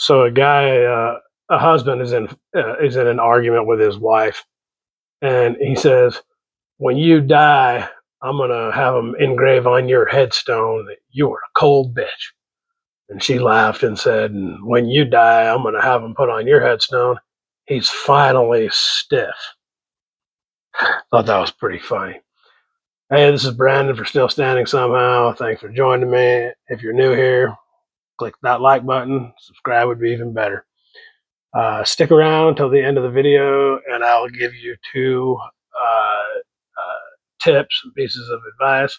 So a husband is in an argument with his wife, and he says, "When you die, I'm gonna have them engrave on your headstone that you were a cold bitch." And she laughed and said, "And when you die, I'm gonna have them put on your headstone. He's finally stiff." Thought that was pretty funny. Hey, this is Brandon for Still Standing Somehow. Thanks for joining me. If you're new here, click that like button. Subscribe would be even better. Stick around till the end of the video, and I'll give you two tips and pieces of advice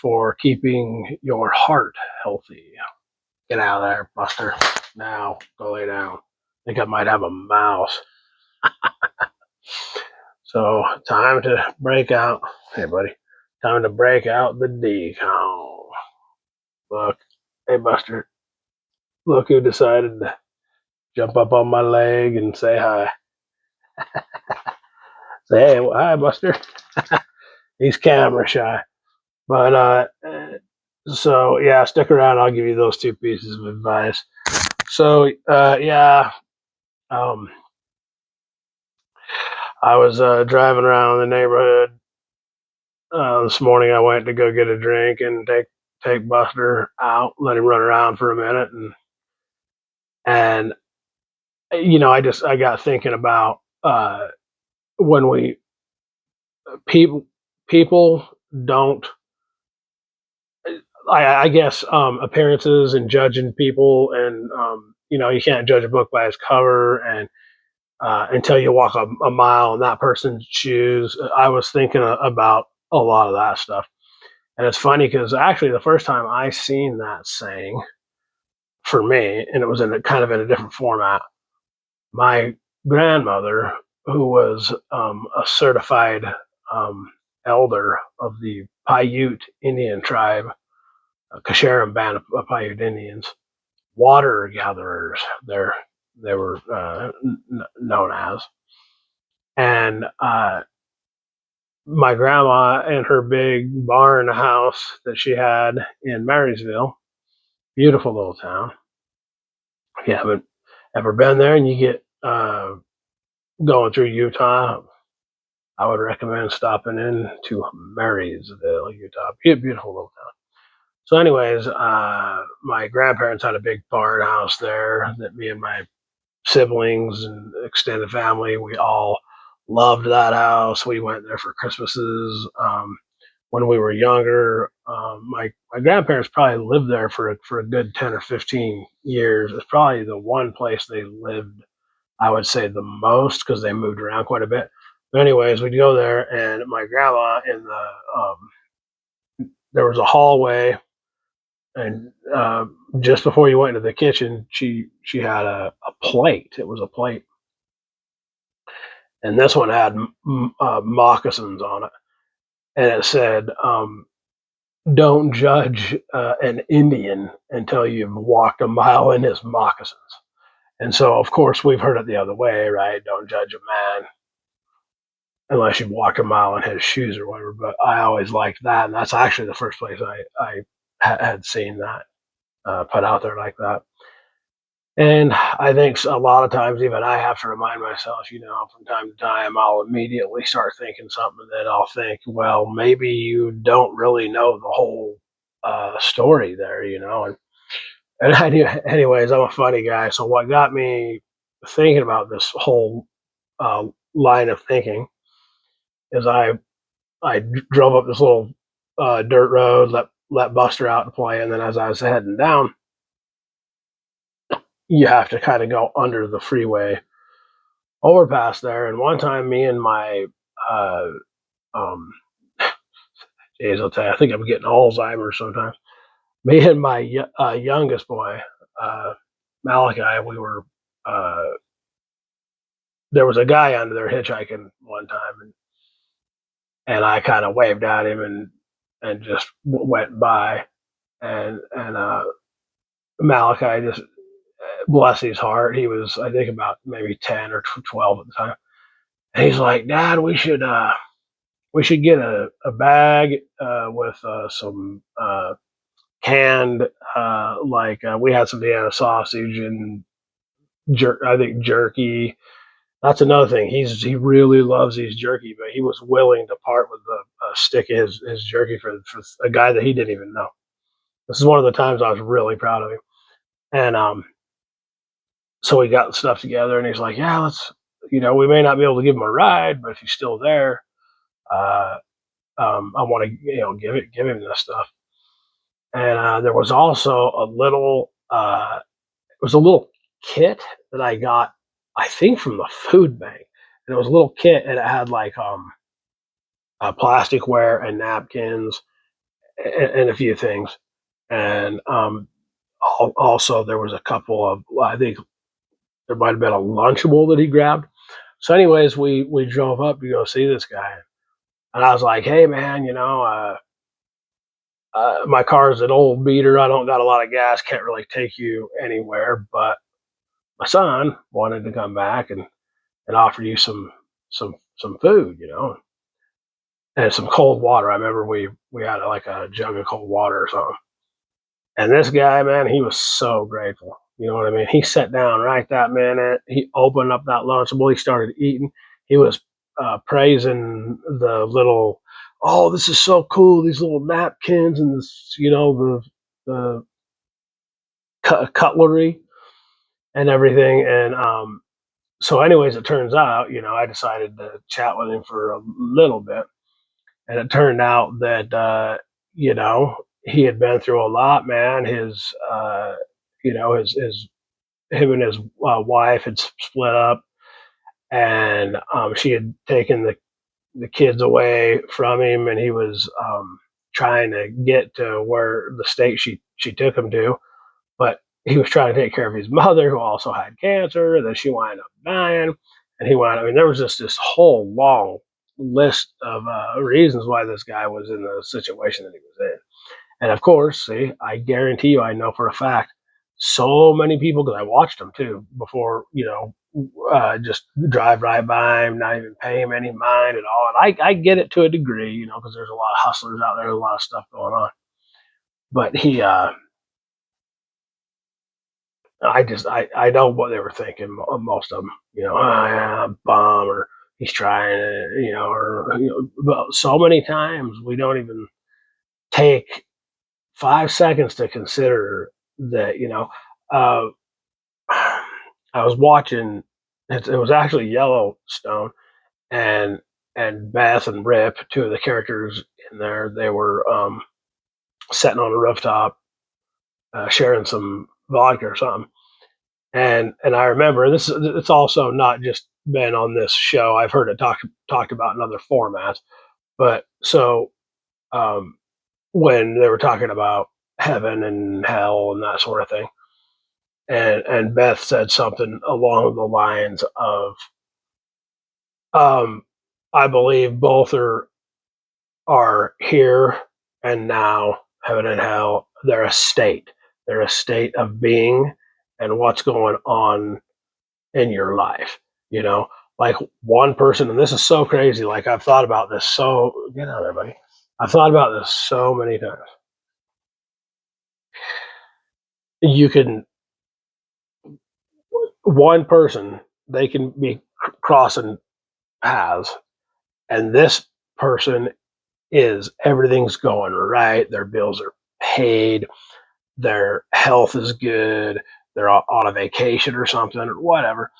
for keeping your heart healthy. Get out of there, Buster. Now, go lay down. I think I might have a mouse. So, time to break out. Hey, buddy. Time to break out the decon. Look. Hey, Buster. Look who decided to jump up on my leg and say hi. Say, hey, well, hi, Buster. He's camera shy. But so yeah, stick around. I'll give you those two pieces of advice. So yeah, um, I was driving around the neighborhood this morning. I went to go get a drink and take Buster out, let him run around for a minute, and I got thinking about when we people don't. I guess appearances and judging people, and you can't judge a book by its cover, and until you walk a mile in that person's shoes. I was thinking about a lot of that stuff, and it's funny because actually the first time I seen that saying for me, and it was in in a different format. My grandmother, who was a certified um, elder of the Paiute Indian tribe, Kasharam Band of Paiute Indians, water gatherers. They were known as, and my grandma and her big barn house that she had in Marysville, beautiful little town. If you haven't ever been there and you get going through Utah, I would recommend stopping in to Marysville, Utah. Beautiful little town. So, anyways, my grandparents had a big barn house there that me and my siblings and extended family, we all loved that house. We went there for Christmases. When we were younger, my grandparents probably lived there for a good 10 or 15 years. It's probably the one place they lived, I would say, the most because they moved around quite a bit. But anyways, we'd go there, and my grandma there was a hallway, and just before you went into the kitchen, she had a plate. It was a plate, and this one had moccasins on it, and it said, "Don't judge an Indian until you've walked a mile in his moccasins." And so, of course, we've heard it the other way, right? Don't judge a man unless you've walked a mile in his shoes or whatever. But I always liked that, and that's actually the first place I had seen that put out there like that. And I think a lot of times, even I have to remind myself, from time to time, I'll immediately start thinking something that I'll think, well, maybe you don't really know the whole story there, And anyways, I'm a funny guy. So what got me thinking about this whole line of thinking is I drove up this little dirt road, let Buster out to play, and then as I was heading down, you have to kind of go under the freeway overpass there. And one time, me and my uh, um, geez, I'll tell you, I think I'm getting Alzheimer's sometimes. Me and my youngest boy, uh, Malachi, we were there was a guy under there hitchhiking one time, and I kind of waved at him and just went by, and Malachi just bless his heart, he was I think about maybe 10 or 12 at the time, and he's like, "Dad, we should get a bag with some canned, we had some Vienna sausage and I think jerky. That's another thing. He really loves these jerky, but he was willing to part with a stick of his jerky for a guy that he didn't even know. This is one of the times I was really proud of him. And so we got the stuff together, and he's like, "Yeah, let's. We may not be able to give him a ride, but if he's still there, uh, I want to give him this stuff." And there was also it was a little kit that I got, I think from the food bank, and it was a little kit, and it had plasticware and napkins and a few things, and also there was a couple of, I think there might have been a Lunchable that he grabbed. So, anyways, we drove up to go see this guy, and I was like, "Hey, man, my car's an old beater. I don't got a lot of gas. Can't really take you anywhere. But my son wanted to come back and offer you some food, and some cold water. I remember we had like a jug of cold water or something. And this guy, man, he was so grateful. You know what I mean? He sat down right that minute. He opened up that Lunchable. He started eating. He was praising the little, oh, this is so cool. These little napkins and this, the cutlery and everything. And so, anyways, it turns out, I decided to chat with him for a little bit, and it turned out that he had been through a lot, man. His him and his wife had split up, and she had taken the kids away from him, and he was trying to get to where the state she took him to, but he was trying to take care of his mother, who also had cancer, and then she wound up dying, and he wound. I mean, there was just this whole long list of reasons why this guy was in the situation that he was in. And of course, see, I guarantee you, I know for a fact, so many people, because I watched them too before, just drive right by him, not even pay him any mind at all. And I get it to a degree, because there's a lot of hustlers out there, a lot of stuff going on. But I know what they were thinking, most of them, yeah, bum, or he's trying to, but so many times we don't even take 5 seconds to consider that, uh, I was watching. It was actually Yellowstone, and Beth and Rip, two of the characters in there, they were sitting on a rooftop, sharing some vodka or something. And I remember this. It's also not just been on this show. I've heard it talked about in other formats. But so um, when they were talking about heaven and hell and that sort of thing, and Beth said something along the lines of, "I believe both are here and now, heaven and hell. They're a state. They're a state of being, and what's going on in your life. You know, like one person, and this is so crazy. Like I've thought about this. So get out there, buddy. I've thought about this so many times. You can one person, they can be crossing paths, and this person is everything's going right. Their bills are paid. Their health is good. They're on a vacation or something or whatever.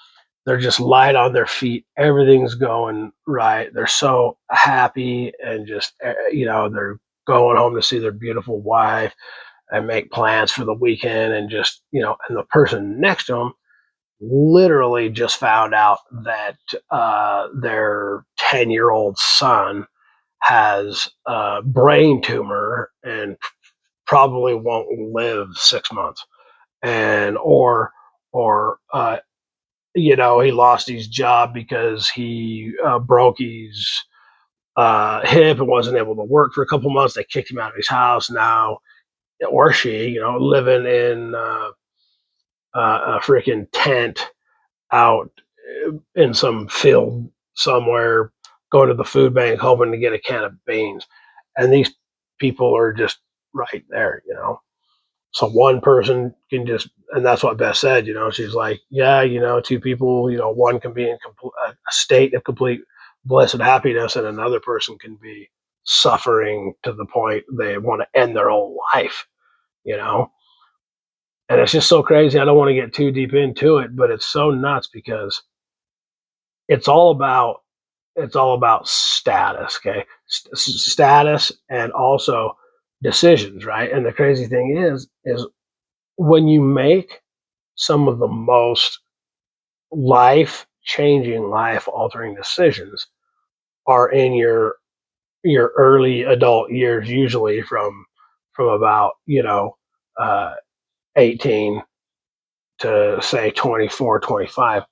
They're just light on their feet. Everything's going right. They're so happy and just, they're going home to see their beautiful wife and make plans for the weekend, and just, and the person next to them literally just found out that their 10-year-old son has a brain tumor and probably won't live 6 months, and or he lost his job because he broke his hip and wasn't able to work for a couple months. They kicked him out of his house now, or she, living in a freaking tent out in some field somewhere, going to the food bank hoping to get a can of beans. And these people are just right there. So one person can just, and that's what Beth said, she's like, yeah, two people, one can be in a state of complete bliss and happiness, and another person can be suffering to the point they want to end their own life, you know? And it's just so crazy. I don't want to get too deep into it, but it's so nuts because it's all about status, okay? Status and also decisions, right? And the crazy thing is when you make some of the most life changing, life altering decisions are in your early adult years, usually from about uh, 18 to say 24, 25,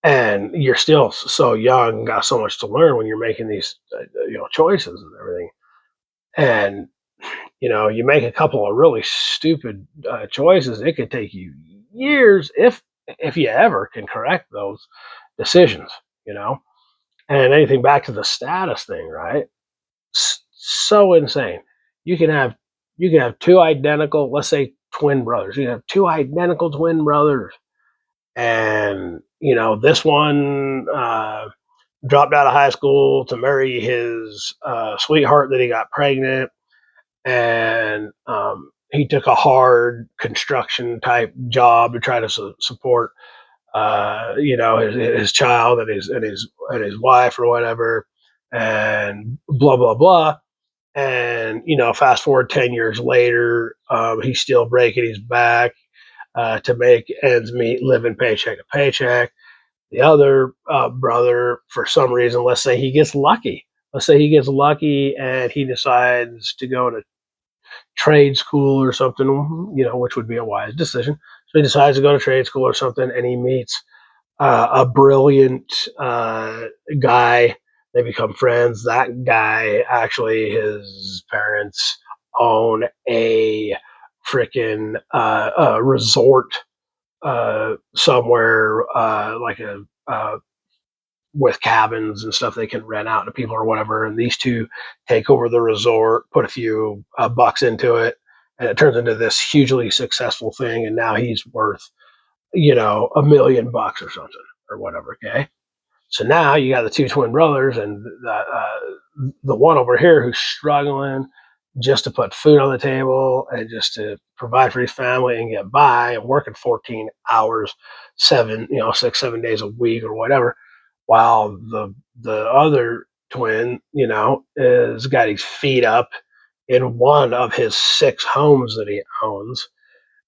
and you're still so young and got so much to learn when you're making these choices and everything. And you make a couple of really stupid choices, it could take you years if you ever can correct those decisions. you know and anything back to the status thing, right? So insane. You can have two identical, let's say, twin brothers. You can have two identical twin brothers, and this one dropped out of high school to marry his sweetheart that he got pregnant, and he took a hard construction type job to try to support his child and his wife or whatever, and blah blah blah. And fast forward 10 years later, he's still breaking his back to make ends meet, living paycheck to paycheck. The other brother, for some reason, let's say he gets lucky. Let's say he gets lucky and he decides to go to trade school or something, which would be a wise decision. So he decides to go to trade school or something, and he meets a brilliant guy. They become friends. That guy, actually, his parents own a freaking resort somewhere, like a with cabins and stuff they can rent out to people or whatever. And these two take over the resort, put a few bucks into it, and it turns into this hugely successful thing. And now he's worth, $1 million or something or whatever. Okay. So now you got the two twin brothers and the one over here who's struggling just to put food on the table and just to provide for his family and get by and working 14 hours, 6, 7 days a week or whatever, while the other twin, is got his feet up in one of his 6 homes that he owns.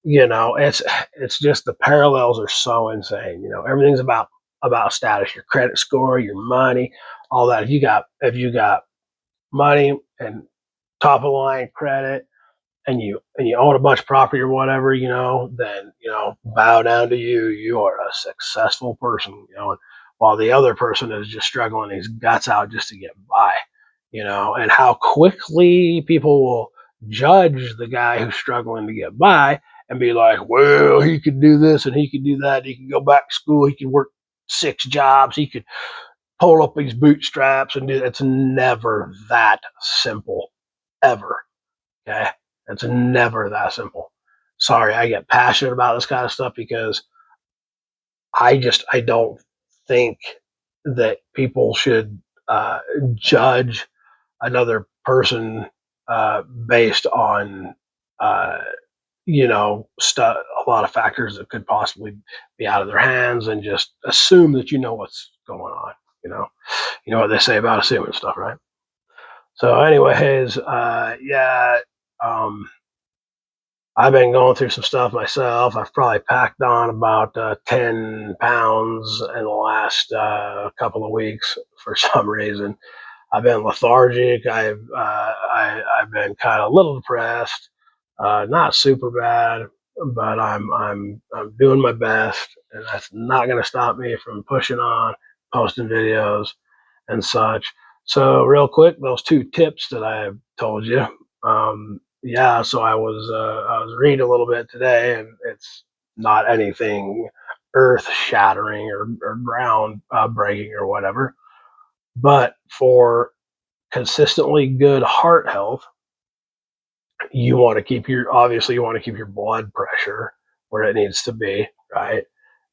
It's just the parallels are so insane. Everything's about status, your credit score, your money, all that. If you got money and top of the line credit, and you own a bunch of property or whatever, then bow down to you. You are a successful person, and while the other person is just struggling his guts out just to get by, and how quickly people will judge the guy who's struggling to get by and be like, well, he could do this and he could do that. He could go back to school. He could work 6 jobs. He could pull up his bootstraps and do. It's never that simple, ever. Okay. It's never that simple. Sorry, I get passionate about this kind of stuff because I don't think that people should judge another person based on uh, a lot of factors that could possibly be out of their hands, and just assume that you know what's going on. You know what they say about assuming stuff, right? So, anyways, yeah. Um, I've been going through some stuff myself. I've probably packed on about 10 pounds in the last couple of weeks for some reason. I've been lethargic. I've been kind of a little depressed, not super bad, but I'm doing my best, and that's not going to stop me from pushing on, posting videos, and such. So, real quick, those two tips that I told you. Yeah, so I was reading a little bit today, and it's not anything earth shattering or ground breaking or whatever. But for consistently good heart health, you want to keep your obviously you want to keep your blood pressure where it needs to be, right?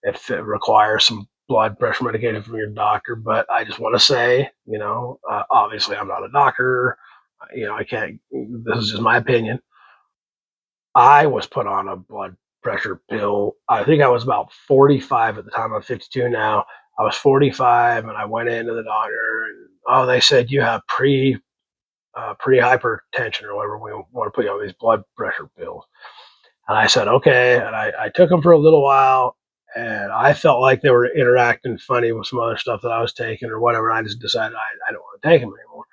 If it requires some blood pressure medication from your doctor, but I just want to say, obviously I'm not a doctor. I can't. This is just my opinion. I was put on a blood pressure pill. I think I was about 45 at the time. I'm 52 now. I was 45, and I went into the doctor, and they said you have pre-hypertension or whatever. We want to put you on these blood pressure pills. And I said, okay. And I took them for a little while, and I felt like they were interacting funny with some other stuff that I was taking or whatever. And I just decided I don't want to take them anymore.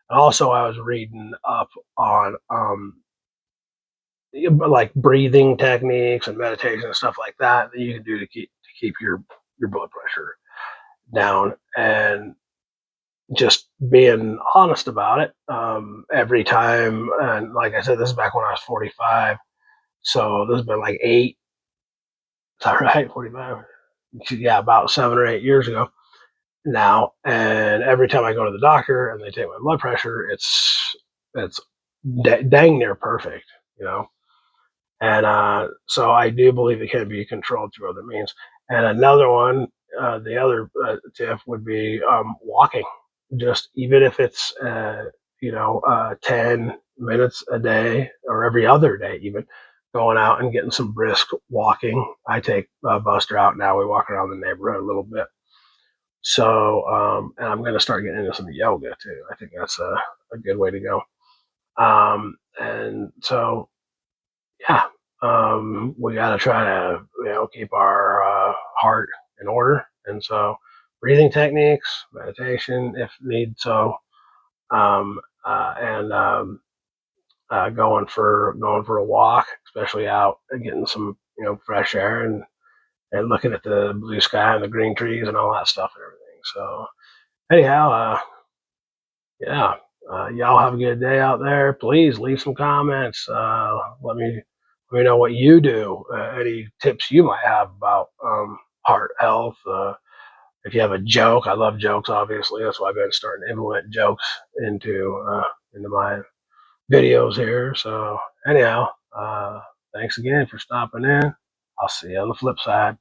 And also, I was reading up on like breathing techniques and meditation and stuff like that you can do to keep your blood pressure down, and just being honest about it every time. And like I said, this is back when I was 45, so this has been like eight. Is that right? 45. Yeah, about 7 or 8 years ago now. And every time I go to the doctor and they take my blood pressure, it's dang near perfect, you know. And so I do believe it can be controlled through other means. And another one, the other tip would be walking. Just even if it's 10 minutes a day or every other day, even going out and getting some brisk walking. I take Buster out now. We walk around the neighborhood a little bit. So, and I'm going to start getting into some yoga too. I think that's a good way to go. And so yeah, we got to try to keep our heart in order, and so breathing techniques, meditation if need so, and going for a walk, especially out and getting some fresh air and looking at the blue sky and the green trees and all that stuff and everything. So anyhow, yeah. Y'all have a good day out there. Please leave some comments. Let me know what you do. Any tips you might have about heart health. If you have a joke, I love jokes. Obviously, that's why I've been starting to implement jokes into my videos here. So anyhow, thanks again for stopping in. I'll see you on the flip side.